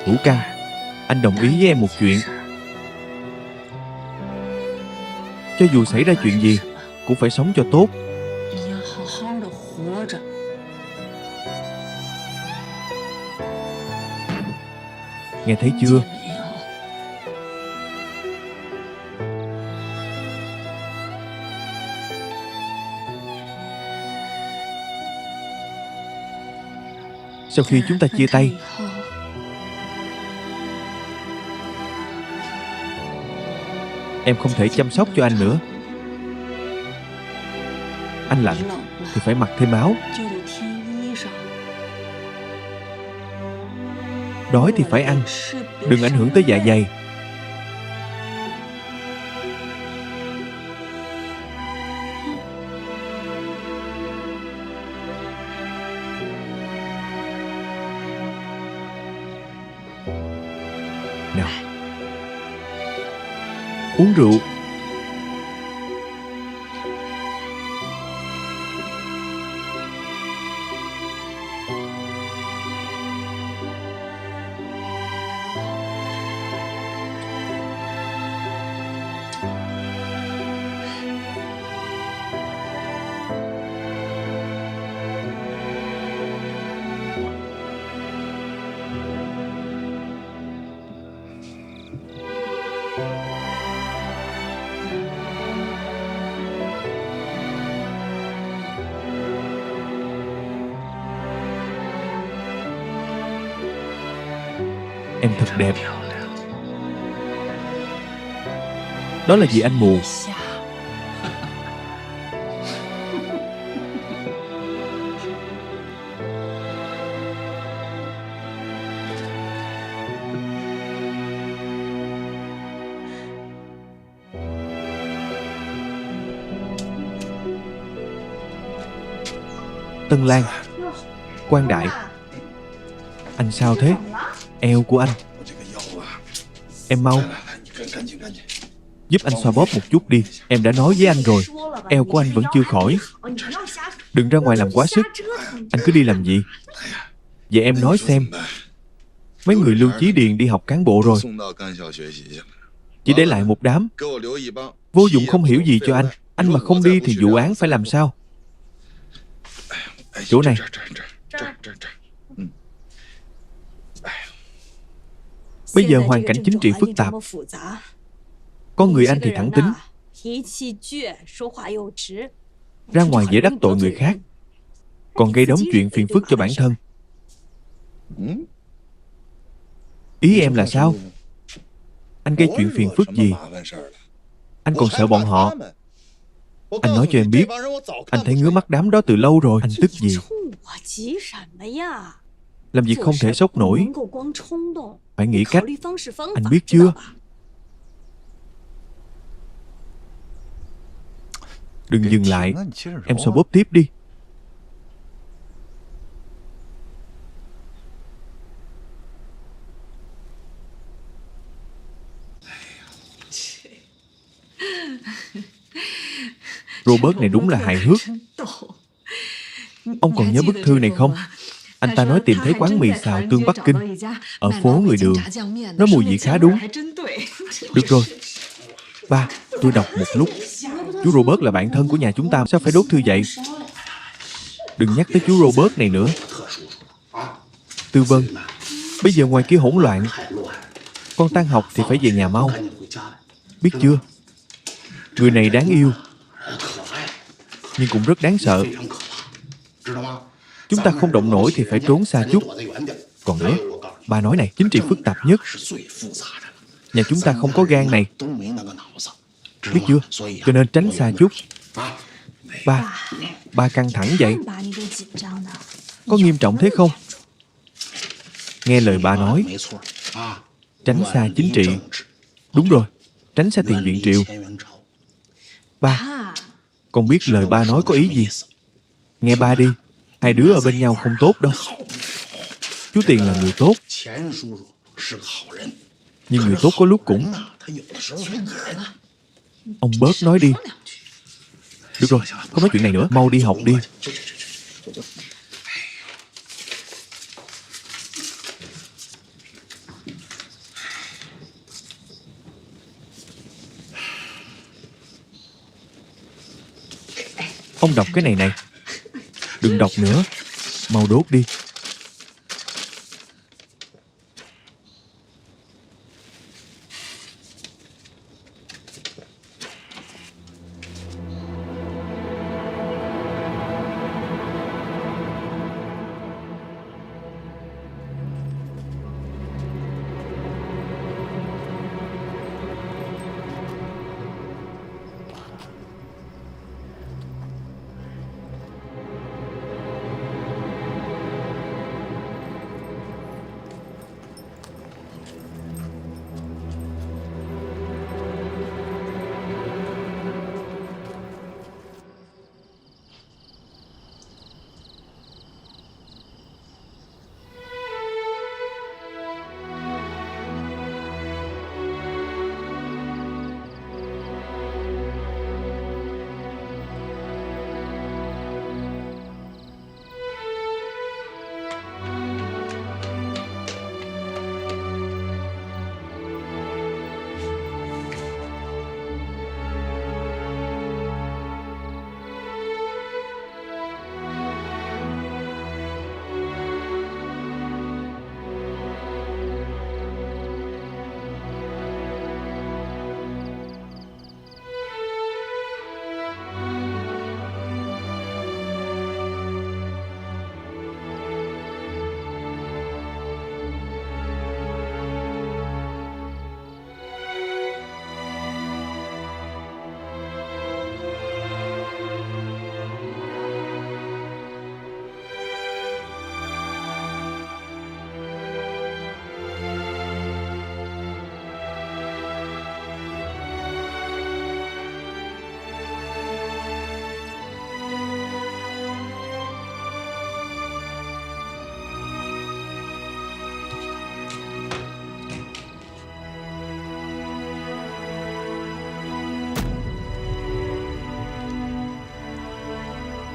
Vũ Căn, anh đồng ý với em một chuyện. Cho dù xảy ra chuyện gì cũng phải sống cho tốt. Nghe thấy chưa? Sau khi chúng ta chia tay, em không thể chăm sóc cho anh nữa. Anh lạnh thì phải mặc thêm áo, đói thì phải ăn, đừng ảnh hưởng tới dạ dày. Nào, uống rượu. Em thật đẹp. Đó là vì anh mù. Tân Lan, Quang Đại, anh sao thế? Eo của anh. Em mau giúp anh xoa bóp một chút đi. Em đã nói với anh rồi, eo của anh vẫn chưa khỏi. Đừng ra ngoài làm quá sức. Anh cứ đi làm gì? Vậy em nói xem, mấy người Lưu Chí Điền đi học cán bộ rồi, chỉ để lại một đám vô dụng không hiểu gì cho anh. Anh mà không đi thì vụ án phải làm sao? Chỗ này. Bây giờ hoàn cảnh chính trị phức tạp. Con người anh thì thẳng tính, ra ngoài dễ đắc tội người khác, còn gây đóng chuyện phiền phức cho bản thân. Ý em là sao? Anh gây chuyện phiền phức gì? Anh còn sợ bọn họ? Anh nói cho em biết, anh thấy ngứa mắt đám đó từ lâu rồi. Anh tức gì? Làm việc không thể sốc nổi, phải nghĩ cách. Anh biết chưa? Đừng dừng lại. Em xoa bóp tiếp đi. Robert này đúng là hài hước. Ông còn nhớ bức thư này không? Anh ta nói tìm thấy quán mì xào tương Bắc Kinh ở phố người đường. Nó mùi vị khá đúng. Được rồi. Ba, tôi đọc một lúc. Chú Robert là bạn thân của nhà chúng ta, sao phải đốt thư vậy? Đừng nhắc tới chú Robert này nữa. Tư Vân, bây giờ ngoài kia hỗn loạn, con tan học thì phải về nhà mau. Biết chưa? Người này đáng yêu, nhưng cũng rất đáng sợ. Chúng ta không động nổi thì phải trốn xa chút. Còn nữa, bà nói này, chính trị phức tạp nhất. Nhà chúng ta không có gan này. Biết chưa? Cho nên tránh xa chút. Ba căng thẳng vậy. Có nghiêm trọng thế không? Nghe lời bà nói. Tránh xa chính trị. Đúng rồi, tránh xa tiền viện triệu. Ba, con biết lời ba nói có ý gì? Nghe ba đi. Hai đứa ở bên nhau không tốt đâu. Chú Tiền là người tốt, nhưng người tốt có lúc cũng... Ông bớt nói đi. Được rồi, không nói chuyện này nữa. Mau đi học đi. Ông đọc cái này này. Đừng đọc nữa. Mau đốt đi.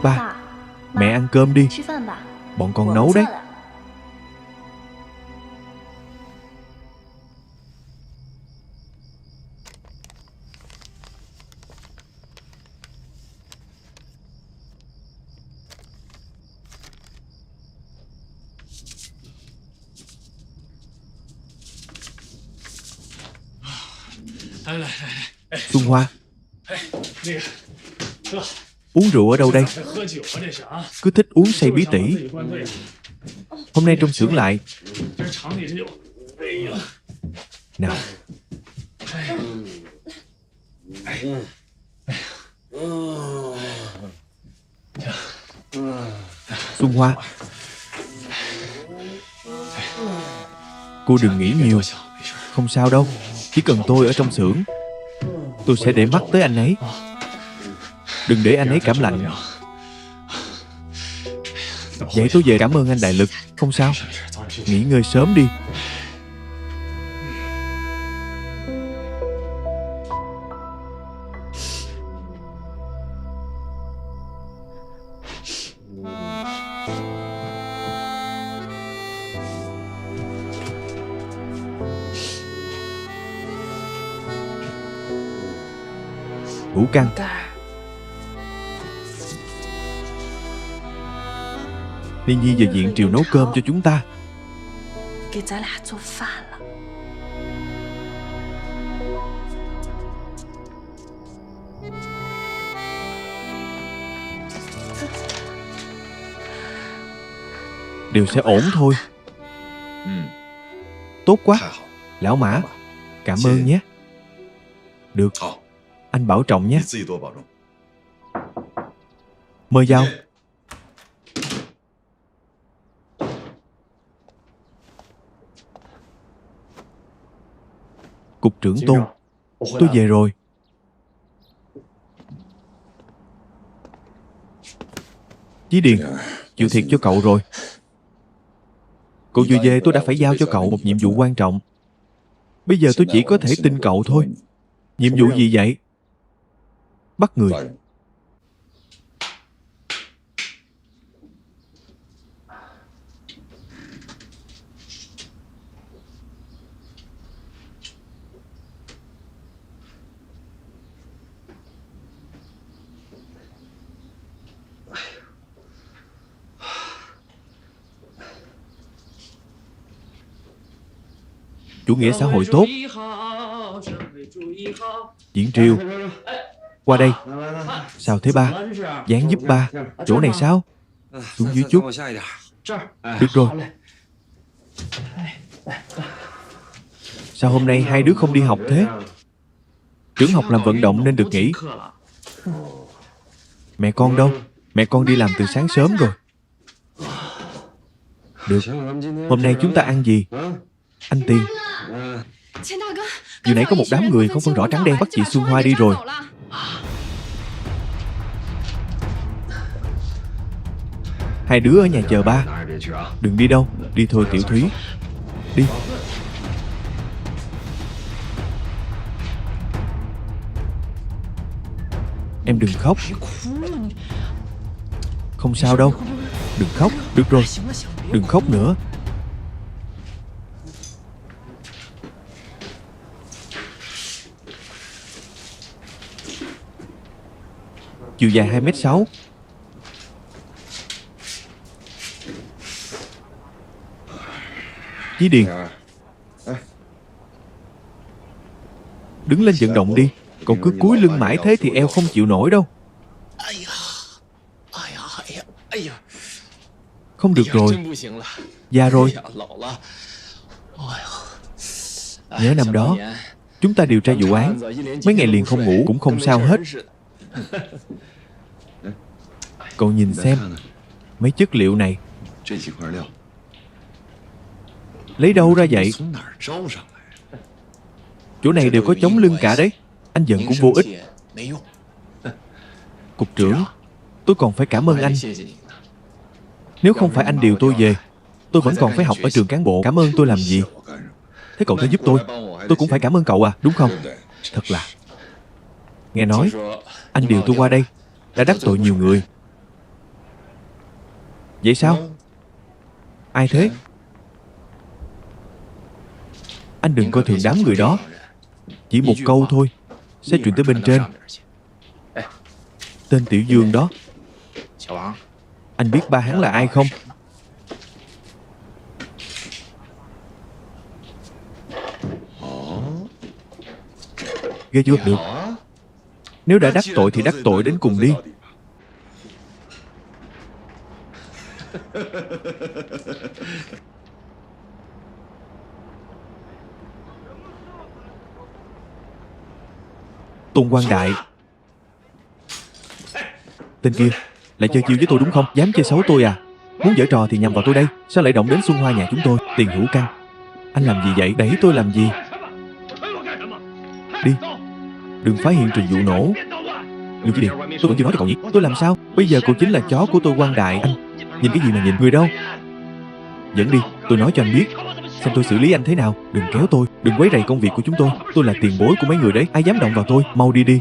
Ba, mẹ ăn cơm đi. Bọn con nấu đấy. Xuân Hoa, uống rượu ở đâu đây? Cứ thích uống say bí tỉ. Hôm nay trong xưởng lại. Nào. Xuân Hoa, cô đừng nghĩ nhiều. Không sao đâu. Chỉ cần tôi ở trong xưởng, tôi sẽ để mắt tới anh ấy. Đừng để anh ấy cảm lạnh. Vậy tôi về cảm ơn anh đại lực. Không sao. Nghỉ ngơi sớm đi. Ngũ Căng, Liên Nhi về viện triều nấu cơm cho chúng ta. Đều sẽ ổn thôi. Tốt quá. Lão Mã, cảm ơn nhé. Được. Anh bảo trọng nhé. Mời vào. Cục trưởng Tôn, tôi về rồi. Chí Điền, chịu thiệt cho cậu rồi. Cậu vừa về tôi đã phải giao cho cậu một nhiệm vụ quan trọng. Bây giờ tôi chỉ có thể tin cậu thôi. Nhiệm vụ gì vậy? Bắt người. chủ nghĩa xã hội tốt. Diễn Triều, qua đây. Sao thế ba? Dáng giúp ba. Chỗ này sao? Xuống dưới chút. Được rồi. Sao hôm nay hai đứa không đi học thế? Trưởng học làm vận động nên được nghỉ. Mẹ con đâu? Mẹ con đi làm từ sáng sớm rồi. Được. Hôm nay chúng ta ăn gì? Anh Tiền. Vừa nãy có một đám người không phân rõ trắng đen bắt chị Xuân Hoa đi rồi. Hai đứa ở nhà chờ ba. Đừng đi đâu. Đi thôi Tiểu Thúy. Đi. Em đừng khóc. Không sao đâu. Đừng khóc. Được rồi. Đừng khóc nữa. Chiều dài 2m6. Chí Điền, đứng lên vận động đi. Cậu cứ cúi lưng mãi thế thì eo không chịu nổi đâu. Không được rồi. Già rồi. Nhớ năm đó chúng ta điều tra vụ án, mấy ngày liền không ngủ cũng không sao hết. Cậu nhìn xem, mấy chất liệu này lấy đâu ra vậy? Chỗ này đều có chống lưng cả đấy. Anh giận cũng vô ích. Cục trưởng, tôi còn phải cảm ơn anh. Nếu không phải anh điều tôi về, tôi vẫn còn phải học ở trường cán bộ. Cảm ơn tôi làm gì? Thế cậu tới giúp tôi cũng phải cảm ơn cậu à, đúng không? Thật là... Nghe nói, anh điều tôi qua đây đã đắc tội nhiều người. Vậy sao? Ai thế? Anh đừng coi thường đám người đó. Chỉ một câu thôi sẽ truyền tới bên trên. Tên Tiểu Dương đó, anh biết ba hắn là ai không? Ghê chưa? Được. Nếu đã đắc tội thì đắc tội đến cùng đi. Tôn Quang Đại. Tên kia lại chơi chiêu với tôi đúng không? Dám chơi xấu tôi à? Muốn giở trò thì nhằm vào tôi đây. Sao lại động đến Xuân Hoa nhà chúng tôi? Tiền Hữu Căn, anh làm gì vậy? Đẩy tôi làm gì? Đi. Đừng phá hiện trường vụ nổ. Lưu Chí Điền, tôi vẫn chưa nói cho cậu nhỉ? Tôi làm sao? Bây giờ cậu chính là chó của tôi Quang Đại. Anh nhìn cái gì mà nhìn? Người đâu? Dẫn đi, tôi nói cho anh biết. Xem tôi xử lý anh thế nào. Đừng kéo tôi, đừng quấy rầy công việc của chúng tôi. Tôi là tiền bối của mấy người đấy. Ai dám động vào tôi? Mau đi đi.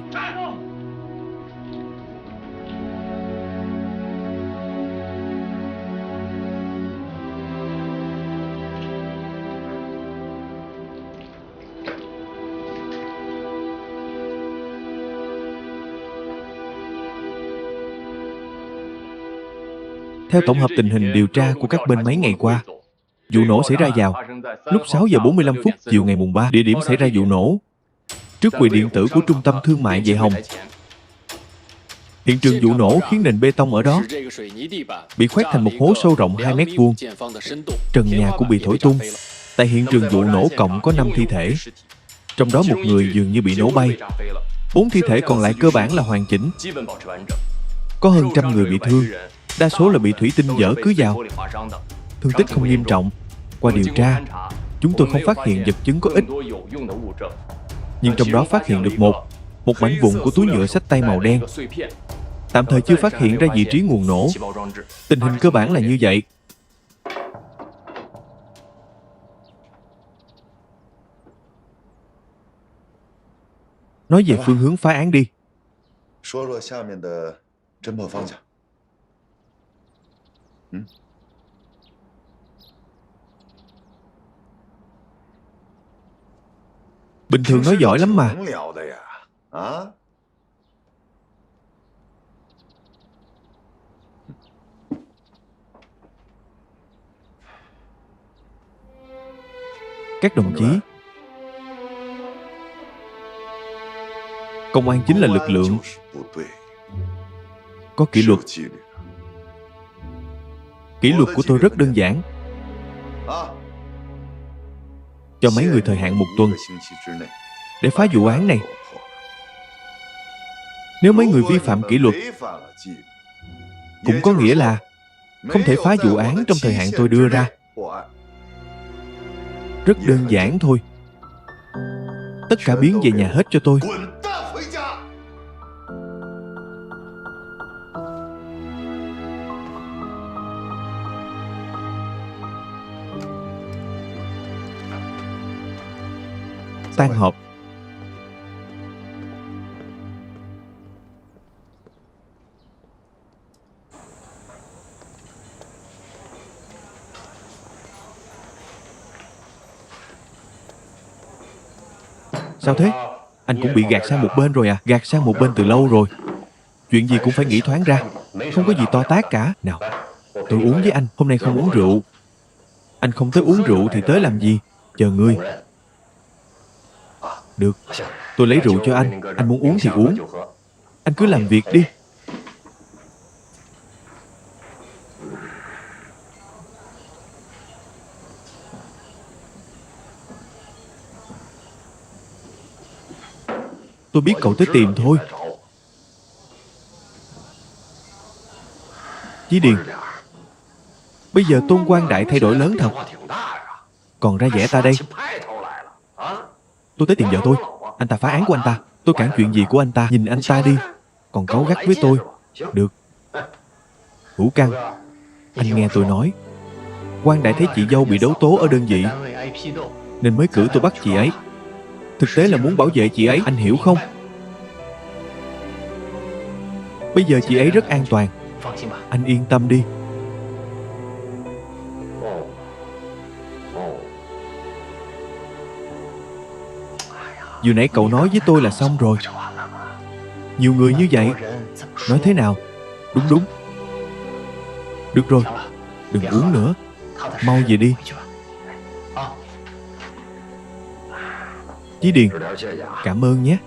Theo tổng hợp tình hình điều tra của các bên mấy ngày qua, vụ nổ xảy ra vào lúc 6 giờ 45 phút chiều ngày mùng 3. Địa điểm xảy ra vụ nổ trước quầy điện tử của trung tâm thương mại Vệ Hồng. Hiện trường vụ nổ khiến nền bê tông ở đó bị khoét thành một hố sâu rộng 2 mét vuông. Trần nhà cũng bị thổi tung. Tại hiện trường vụ nổ cộng có 5 thi thể, trong đó một người dường như bị nổ bay. 4 thi thể còn lại cơ bản là hoàn chỉnh. Có hơn 100 người bị thương, đa số là bị thủy tinh vỡ cứ vào. Thương tích không nghiêm trọng. Qua điều tra, chúng tôi không phát hiện vật chứng có ích, nhưng trong đó phát hiện được một mảnh vụn của túi nhựa xách tay màu đen. Tạm thời chưa phát hiện ra vị trí nguồn nổ. Tình hình cơ bản là như vậy. Nói về phương hướng phá án đi. Bình thường nói giỏi lắm mà. Các đồng chí, Công an chính là lực lượng có kỷ luật. Kỷ luật của tôi rất đơn giản. Cho mấy người thời hạn 1 tuần để phá vụ án này. Nếu mấy người vi phạm kỷ luật, cũng có nghĩa là không thể phá vụ án trong thời hạn tôi đưa ra. Rất đơn giản thôi. Tất cả biến về nhà hết cho tôi. Tan họp. Sao thế? Anh cũng bị gạt sang một bên rồi à? Gạt sang một bên từ lâu rồi. Chuyện gì cũng phải nghĩ thoáng ra. Không có gì to tát cả. Nào, tôi uống với anh. Hôm nay không uống rượu. Anh không tới uống rượu thì tới làm gì? Chờ ngươi. Được, tôi lấy rượu cho anh. Anh muốn uống thì uống. Anh cứ làm việc đi. Tôi biết cậu tới tìm thôi. Chí Điền, bây giờ Tôn Quang Đại thay đổi lớn thật. Còn ra vẻ ta đây. Tôi tới tìm vợ tôi. Anh ta phá án của anh ta. Tôi cản chuyện gì của anh ta. Nhìn anh ta đi. Còn cáu gắt với tôi. Được. Hữu Căn, anh nghe tôi nói. Quang Đại thấy chị dâu bị đấu tố ở đơn vị nên mới cử tôi bắt chị ấy. Thực tế là muốn bảo vệ chị ấy. Anh hiểu không? Bây giờ chị ấy rất an toàn. Anh yên tâm đi. Vừa nãy cậu nói với tôi là xong rồi. Nhiều người như vậy. Nói thế nào? Đúng đúng. Được rồi, đừng uống nữa. Mau về đi. Chí Điền, cảm ơn nhé.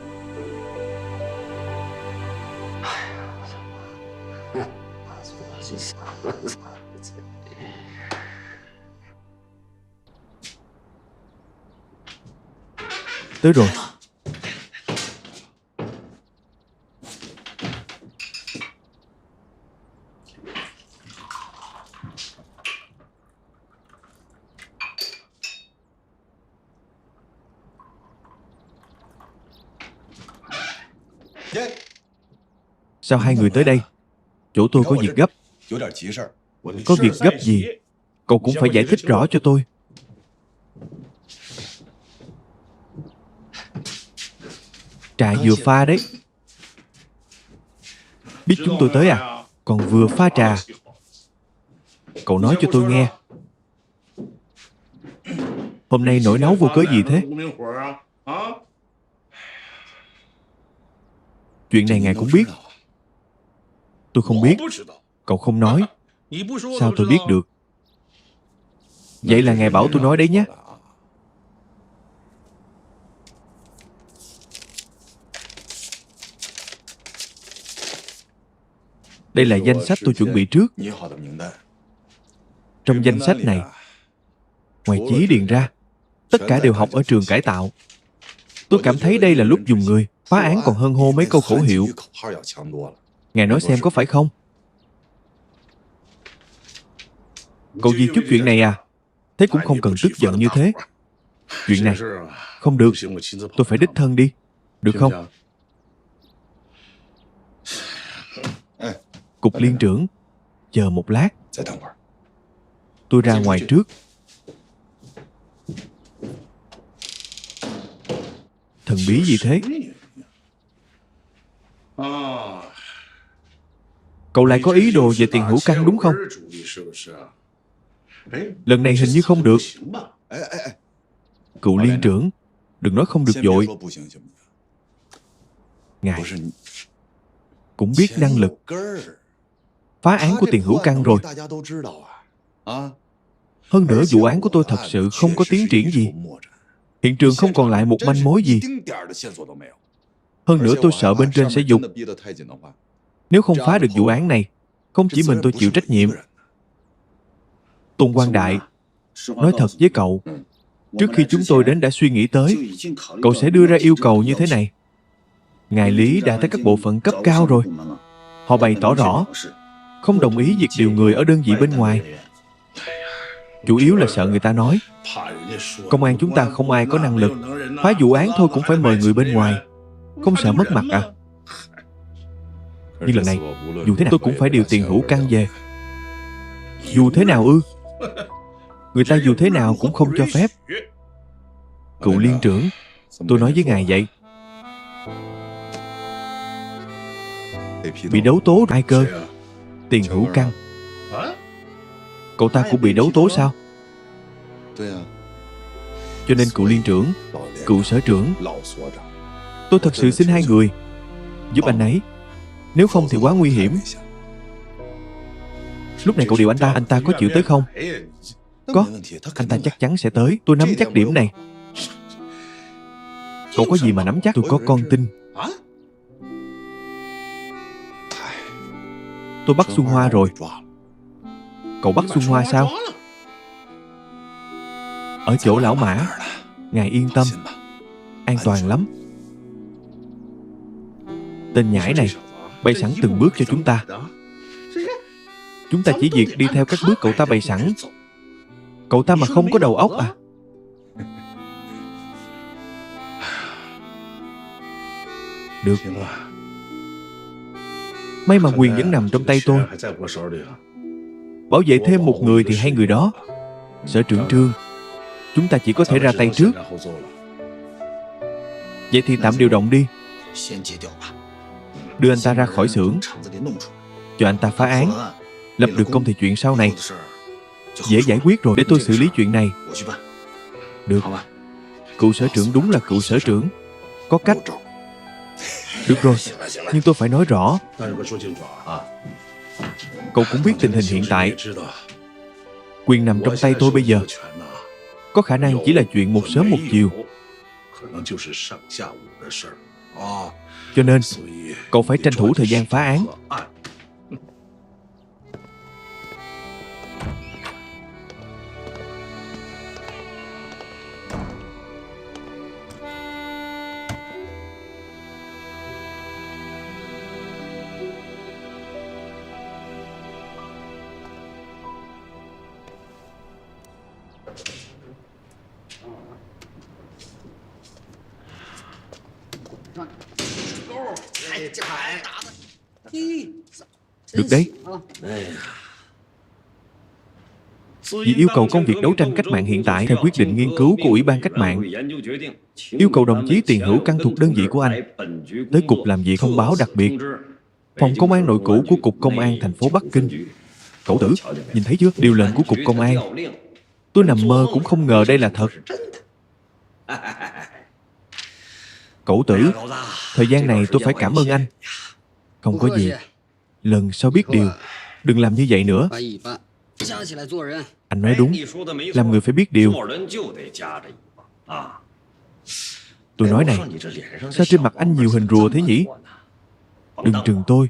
Tới rồi. Sao hai người tới đây? Chỗ tôi có việc gấp. Có việc gấp gì? Cậu cũng phải giải thích rõ cho tôi. Trà vừa pha đấy. Biết chúng tôi tới à? Còn vừa pha trà. Cậu nói cho tôi nghe. Hôm nay nổi nấu vô cớ gì thế? Chuyện này ngài cũng biết. Tôi không biết. Cậu không nói. Sao tôi biết được? Vậy là ngài bảo tôi nói đấy nhé. Đây là danh sách tôi chuẩn bị trước. Trong danh sách này, ngoài Chí Điền ra, tất cả đều học ở trường cải tạo. Tôi cảm thấy đây là lúc dùng người phá án còn hơn hô mấy câu khẩu hiệu. Ngài nói xem có phải không? Cậu gì chút chuyện này à? Thế cũng không cần tức giận như thế. Chuyện này không được. Tôi phải đích thân đi. Được không? Cục liên trưởng, chờ một lát. Tôi ra ngoài trước. Thần bí gì thế? Cậu lại có ý đồ về tiền Hữu Căn đúng không? Lần này hình như không được. Cựu liên trưởng, đừng nói không được vội. Ngài cũng biết năng lực phá án của tiền Hữu Căn rồi. Hơn nữa vụ án của tôi thật sự không có tiến triển gì. Hiện trường không còn lại một manh mối gì. Hơn nữa tôi sợ bên trên sẽ giục. Nếu không phá được vụ án này, không chỉ mình tôi chịu trách nhiệm. Tôn Quang Đại, nói thật với cậu, trước khi chúng tôi đến đã suy nghĩ tới cậu sẽ đưa ra yêu cầu như thế này. Ngài Lý đã tới các bộ phận cấp cao rồi. Họ bày tỏ rõ không đồng ý việc điều người ở đơn vị bên ngoài. Chủ yếu là sợ người ta nói công an chúng ta không ai có năng lực, phá vụ án thôi cũng phải mời người bên ngoài. Không sợ mất mặt à? Nhưng lần này, dù thế nào tôi cũng phải điều tiền Hữu Căn về. Dù thế nào ư? Người ta dù thế nào cũng không cho phép. Cựu liên trưởng, tôi nói với ngài vậy. Bị đấu tố ai cơ? Tiền Hữu Căn. Cậu ta cũng bị đấu tố sao? Cho nên cựu liên trưởng, cựu sở trưởng, tôi thật sự xin hai người giúp anh ấy. Nếu không thì quá nguy hiểm. Lúc này cậu điều anh ta có chịu tới không? Có, anh ta chắc chắn sẽ tới. Tôi nắm chắc điểm này. Cậu có gì mà nắm chắc? Tôi có con tin. Tôi bắt Xuân Hoa rồi. Cậu bắt Xuân Hoa sao? Ở chỗ lão Mã. Ngài yên tâm, an toàn lắm. Tên nhãi này bày sẵn từng bước cho chúng ta. Chúng ta chỉ việc đi theo các bước cậu ta bày sẵn. Cậu ta mà không có đầu óc à? Được. May mà quyền vẫn nằm trong tay tôi. Bảo vệ thêm một người thì hay người đó. Sở trưởng Trương, chúng ta chỉ có thể ra tay trước. Vậy thì tạm điều động đi. Đưa anh ta ra khỏi xưởng, cho anh ta phá án. Lập được công thì chuyện sau này dễ giải quyết rồi. Để tôi xử lý chuyện này. Được. Cựu sở trưởng đúng là cựu sở trưởng. Có cách. Được rồi, nhưng tôi phải nói rõ. Cậu cũng biết tình hình hiện tại. Quyền nằm trong tay tôi bây giờ. Có khả năng chỉ là chuyện một sớm một chiều. Cho nên cậu phải tranh thủ thời gian phá án. Được đấy. Vì yêu cầu công việc đấu tranh cách mạng hiện tại theo quyết định nghiên cứu của Ủy ban Cách mạng, yêu cầu đồng chí Tiền Hữu Căn thuộc đơn vị của anh tới cục làm việc thông báo đặc biệt, phòng công an nội cũ của cục công an thành phố Bắc Kinh. Cậu Tử, nhìn thấy chưa? Điều lệnh của cục công an. Tôi nằm mơ cũng không ngờ đây là thật. Cậu Tử, thời gian này tôi phải cảm ơn anh. Không có gì. Lần sau biết điều, đừng làm như vậy nữa. Anh nói đúng. Làm người phải biết điều. Tôi nói này, sao trên mặt anh nhiều hình rùa thế nhỉ? Đừng trừng tôi.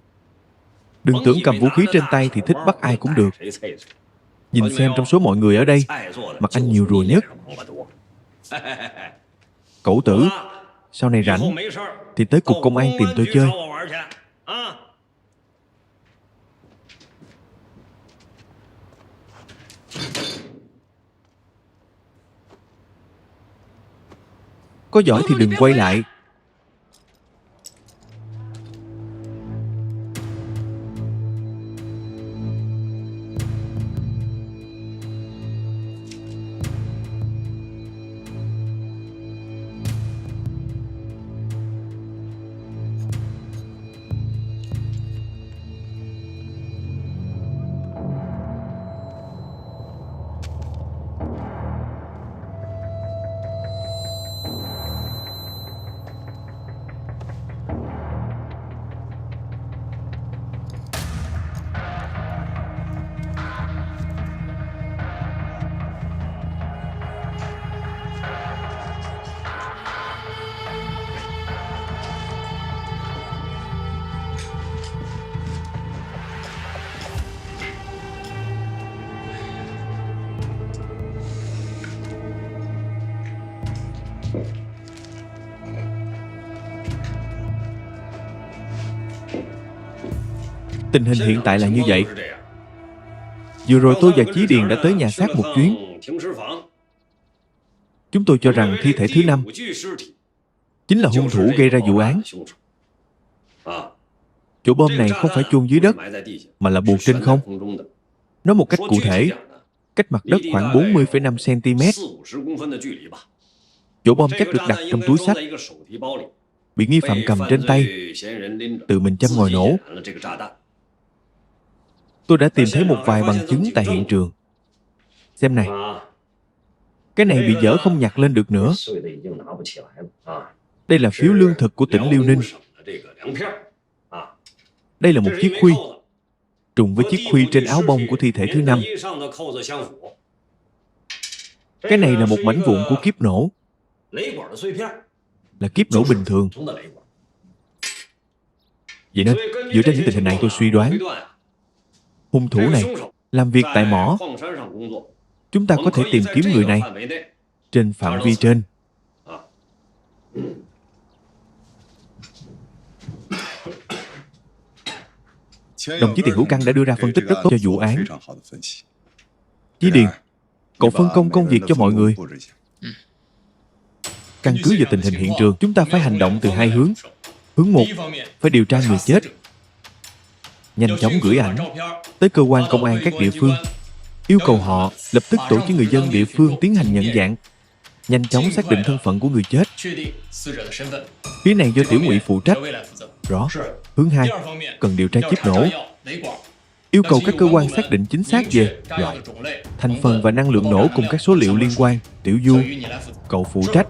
Đừng tưởng cầm vũ khí trên tay thì thích bắt ai cũng được. Nhìn xem trong số mọi người ở đây, mặt anh nhiều rùa nhất. Cậu Tử, sau này rảnh thì tới cục công an tìm tôi chơi. Có giỏi thì đừng quay lại. Tình hình hiện tại là như vậy. Vừa rồi tôi và Chí Điền đã tới nhà xác một chuyến. Chúng tôi cho rằng thi thể thứ 5 chính là hung thủ gây ra vụ án. Chỗ bom này không phải chôn dưới đất, mà là buộc trên không. Nói một cách cụ thể, cách mặt đất khoảng 40,5 cm. Chỗ bom chắc được đặt trong túi xách, bị nghi phạm cầm trên tay, tự mình châm ngòi nổ. Tôi đã tìm thấy một vài bằng chứng tại hiện trường. Xem này. Cái này bị dở không nhặt lên được nữa. Đây là phiếu lương thực của tỉnh Liêu Ninh. Đây là một chiếc khuy, trùng với chiếc khuy trên áo bông của thi thể thứ 5. Cái này là một mảnh vụn của kiếp nổ, là kiếp nổ bình thường. Vậy nên, dựa trên những tình hình này tôi suy đoán hung thủ này làm việc tại mỏ. Chúng ta có thể tìm kiếm người này trên phạm vi trên. Đồng chí Tiền Hữu Căn đã đưa ra phân tích rất tốt cho vụ án. Chí Điền, cậu phân công công việc cho mọi người. Căn cứ vào tình hình hiện trường, chúng ta phải hành động từ hai hướng. Hướng một, phải điều tra người chết, nhanh chóng gửi ảnh tới cơ quan công an các địa phương, yêu cầu họ lập tức tổ chức người dân địa phương tiến hành nhận dạng, nhanh chóng xác định thân phận của người chết. Phía này do Tiểu Ngụy phụ trách. Rõ. Hướng 2, cần điều tra kíp nổ, yêu cầu các cơ quan xác định chính xác về loại, thành phần và năng lượng nổ cùng các số liệu liên quan. Tiểu Du, cậu phụ trách.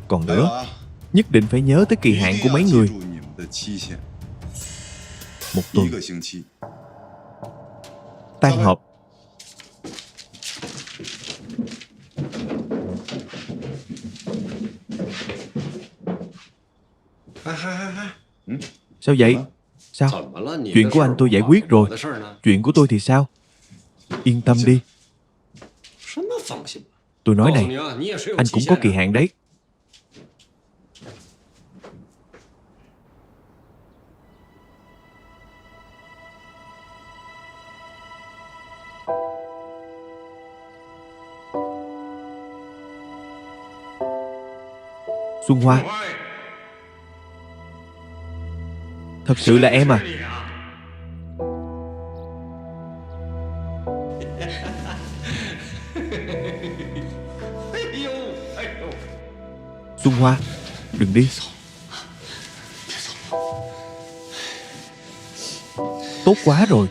Còn nữa, nhất định phải nhớ tới kỳ hạn của mấy người. 1 tuần. Tan họp. Sao vậy? Sao? Chuyện của anh tôi giải quyết rồi. Chuyện của tôi thì sao? Yên tâm đi. Tôi nói này, anh cũng có kỳ hạn đấy. Xuân Hoa. Thật sự là em à? Xuân Hoa, đừng đi. Tốt quá rồi.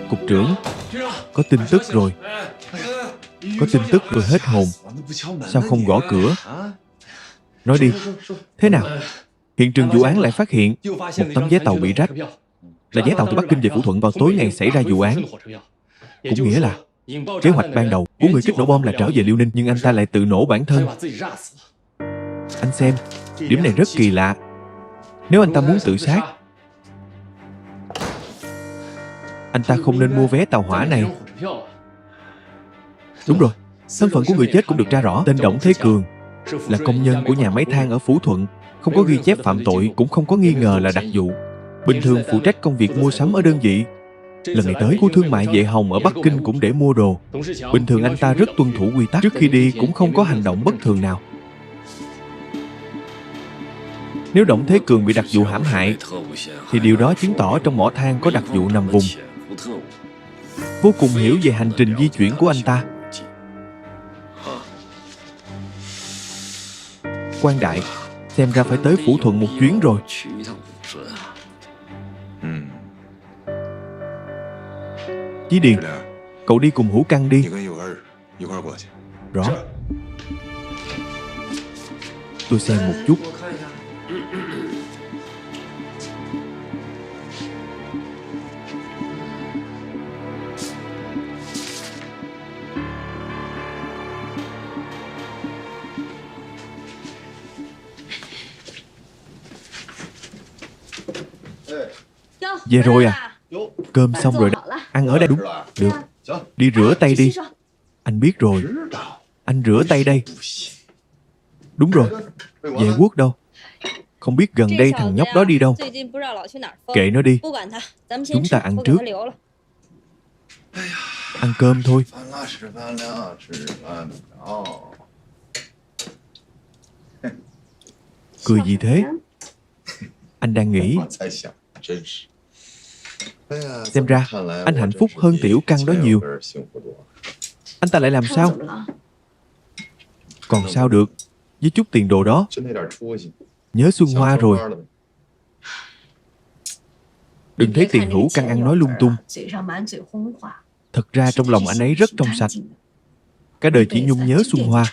Cục trưởng, có tin tức rồi. Có tin tức rồi hết hồn. Sao không gõ cửa? Nói đi, thế nào? Hiện trường vụ án lại phát hiện một tấm vé tàu bị rách, là vé tàu từ Bắc Kinh về Phủ Thuận vào tối ngày xảy ra vụ án. Cũng nghĩa là Kế hoạch ban đầu của người kích nổ bom là trở về Liêu Ninh, nhưng anh ta lại tự nổ bản thân. Anh xem, điểm này rất kỳ lạ. Nếu anh ta muốn tự sát, anh ta không nên mua vé tàu hỏa này. Đúng rồi, thân phận của người chết cũng được tra rõ. Tên Đổng Thế Cường là công nhân của nhà máy than ở Phú Thuận, không có ghi chép phạm tội, cũng không có nghi ngờ là đặc vụ. Bình thường phụ trách công việc mua sắm ở đơn vị. Lần này tới khu thương mại Vệ Hồng ở Bắc Kinh cũng để mua đồ. Bình thường anh ta rất tuân thủ quy tắc, trước khi đi cũng không có hành động bất thường nào. Nếu Đổng Thế Cường bị đặc vụ hãm hại, thì điều đó chứng tỏ trong mỏ than có đặc vụ nằm vùng, vô cùng hiểu về hành trình di chuyển của anh ta. Quan đại, xem ra phải tới Phủ Thuận một chuyến rồi. Chí Điền, cậu đi cùng Hữu Căn đi. Rõ. Tôi xem một chút. Về rồi à? Cơm xong rồi đó. Ăn ở đây đúng. Được. Đi rửa tay đi. Anh biết rồi. Anh rửa tay đây. Đúng rồi. Vệ Quốc đâu? Không biết gần đây thằng nhóc đó đi đâu. Kệ nó đi. Chúng ta ăn trước. Ăn cơm thôi. Cười gì thế? Anh đang nghĩ. Xem ra anh hạnh phúc hơn Tiểu Căn đó nhiều. Anh ta lại làm sao? Còn sao được? Với chút tiền đồ đó. Nhớ Xuân Hoa rồi. Đừng thấy tiền Hữu Căn ăn nói lung tung. Thật ra trong lòng anh ấy rất trong sạch. Cả đời chỉ nhung nhớ Xuân Hoa.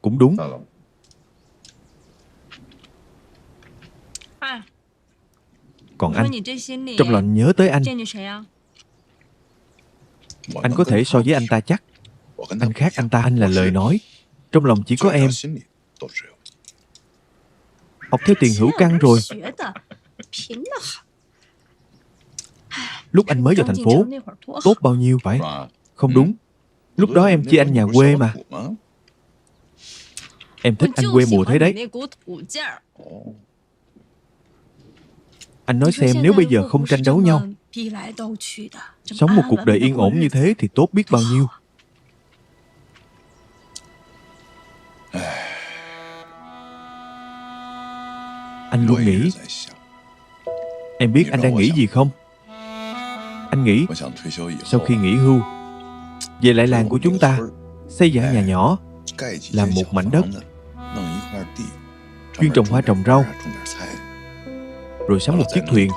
Cũng đúng. Còn anh, trong lòng nhớ tới anh. Anh có thể so với anh ta chắc. Anh khác anh ta, anh là lời nói. Trong lòng chỉ có em. Học theo tiền Hữu Căn rồi. Lúc anh mới vào thành phố, tốt bao nhiêu phải? Không đúng. Lúc đó em chỉ anh nhà quê mà. Em thích anh quê mùa thế đấy. Anh nói xem, nếu bây giờ không tranh đấu nhau, sống một cuộc đời yên ổn như thế thì tốt biết bao nhiêu. Anh luôn nghĩ. Em biết anh đang nghĩ gì không? Anh nghĩ sau khi nghỉ hưu, về lại làng của chúng ta, xây dựng nhà nhỏ, làm một mảnh đất, chuyên trồng hoa trồng rau, rồi sắm một chiếc thuyền.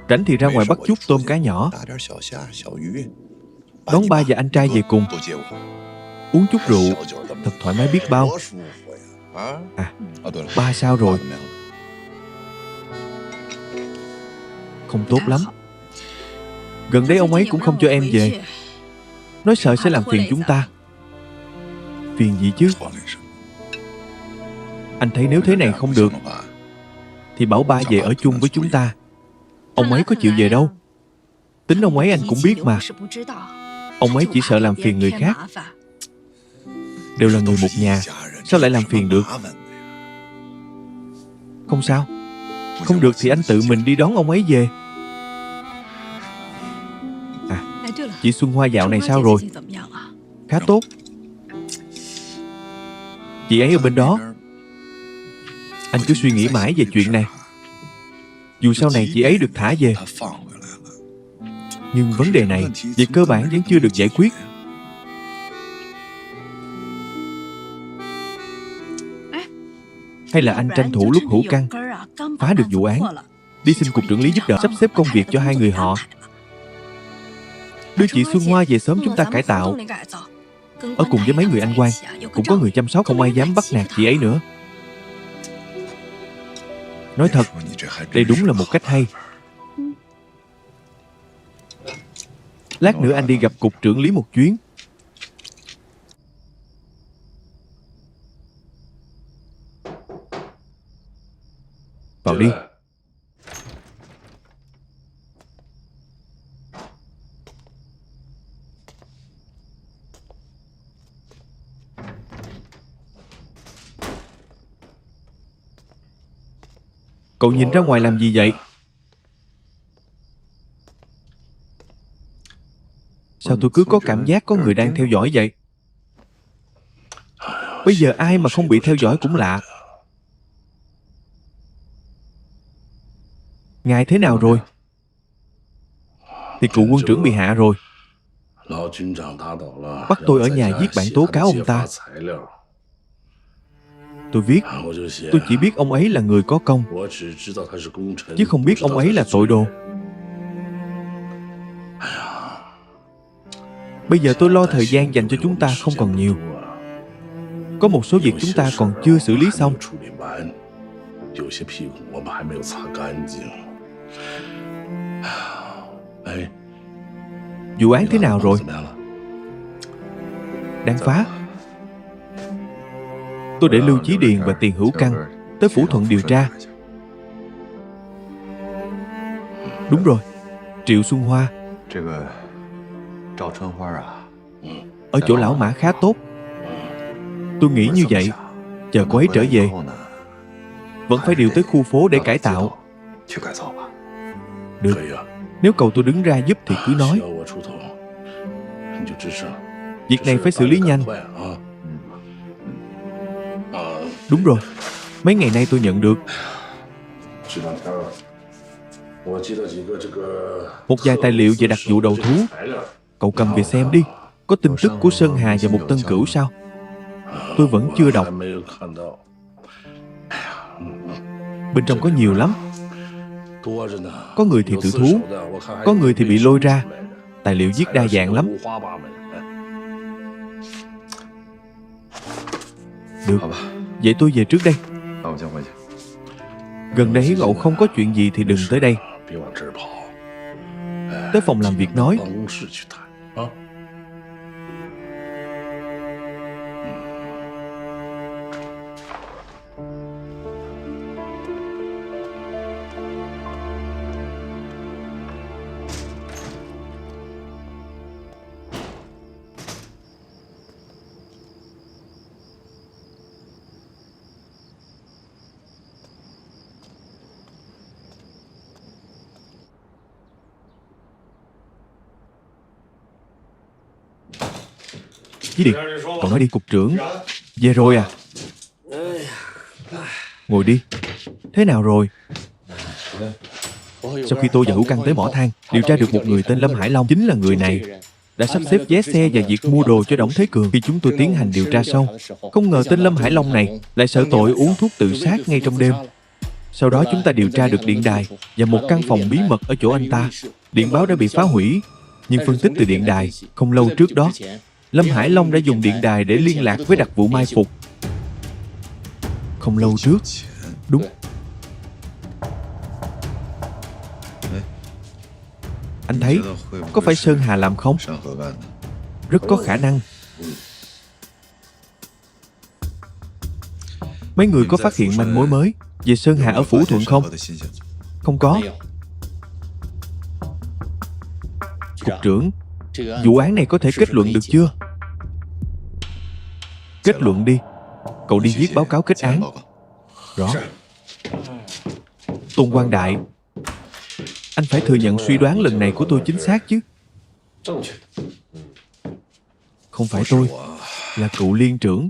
Rảnh thì ra ngoài bắt chút tôm cá nhỏ, đón ba và anh trai về cùng, uống chút rượu, thật thoải mái biết bao. À, ba sao rồi? Không tốt lắm. Gần đây ông ấy cũng không cho em về, nói sợ sẽ làm phiền chúng ta. Phiền gì chứ? Anh thấy nếu thế này không được thì bảo ba về ở chung với chúng ta. Ông ấy có chịu về đâu. Tính ông ấy anh cũng biết mà. Ông ấy chỉ sợ làm phiền người khác. Đều là người một nhà, sao lại làm phiền được? Không sao. Không được thì anh tự mình đi đón ông ấy về. À, chị Xuân Hoa dạo này sao rồi? Khá tốt. Chị ấy ở bên đó. Anh cứ suy nghĩ mãi về chuyện này. Dù sau này chị ấy được thả về, nhưng vấn đề này về cơ bản vẫn chưa được giải quyết. Hay là anh tranh thủ lúc Hữu Căn phá được vụ án, đi xin cục trưởng lý giúp đỡ sắp xếp công việc cho hai người họ, đưa chị Xuân Hoa về sớm chúng ta cải tạo. Ở cùng với mấy người anh quan, cũng có người chăm sóc, không ai dám bắt nạt chị ấy nữa. Nói thật, đây đúng là một cách hay. Lát nữa anh đi gặp cục trưởng Lý một chuyến. Vào đi. Cậu nhìn ra ngoài làm gì vậy? Sao tôi cứ có cảm giác có người đang theo dõi vậy? Bây giờ ai mà không bị theo dõi cũng lạ. Ngài thế nào rồi? Thì cụ quân trưởng bị hạ rồi. Bắt tôi ở nhà viết bản tố cáo ông ta. Tôi viết, tôi chỉ biết ông ấy là người có công, chứ không biết ông ấy là tội đồ. Bây giờ tôi lo thời gian dành cho chúng ta không còn nhiều. Có một số việc chúng ta còn chưa xử lý xong. Vụ án thế nào rồi? Đang phá. Tôi để Lưu Chí Điền và Tiền Hữu Căn tới Phủ Thuận điều tra. Đúng rồi, Triệu Xuân Hoa. Ở chỗ lão Mã khá tốt. Tôi nghĩ như vậy. Chờ cô ấy trở về, vẫn phải điều tới khu phố để cải tạo. Được, nếu cầu tôi đứng ra giúp thì cứ nói. Việc này phải xử lý nhanh. Đúng rồi, mấy ngày nay tôi nhận được một vài tài liệu về đặc vụ đầu thú. Cậu cầm về xem đi. Có tin tức của Sơn Hà và Mục Tân Cửu sao? Tôi vẫn chưa đọc. Bên trong có nhiều lắm. Có người thì tự thú, có người thì bị lôi ra. Tài liệu viết đa dạng lắm. Được, vậy tôi về trước đây. Gần đây cậu không có chuyện gì thì đừng tới đây. Tới phòng làm việc nói. Chí Điền, cậu nói đi. Cục trưởng về rồi à? Ngồi đi. Thế nào rồi? Sau khi tôi và Hữu Căn tới mỏ than, điều tra được một người tên Lâm Hải Long. Chính là người này đã sắp xếp vé xe và việc mua đồ cho Đổng Thế Cường. Khi chúng tôi tiến hành điều tra xong, không ngờ tên Lâm Hải Long này lại sợ tội uống thuốc tự sát ngay trong đêm. Sau đó chúng ta điều tra được điện đài và một căn phòng bí mật ở chỗ anh ta. Điện báo đã bị phá hủy, nhưng phân tích từ điện đài, không lâu trước đó, Lâm Hải Long đã dùng điện đài để liên lạc với đặc vụ mai phục. Không lâu trước. Đúng. Anh thấy có phải Sơn Hà làm không? Rất có khả năng. Mấy người có phát hiện manh mối mới về Sơn Hà ở Phủ Thuận không? Không có. Cục trưởng, vụ án này có thể kết luận được chưa? Kết luận đi. Cậu đi viết báo cáo kết án. Rõ. Tôn Quang Đại, anh phải thừa nhận suy đoán lần này của tôi chính xác chứ? Không phải tôi, là cựu liên trưởng.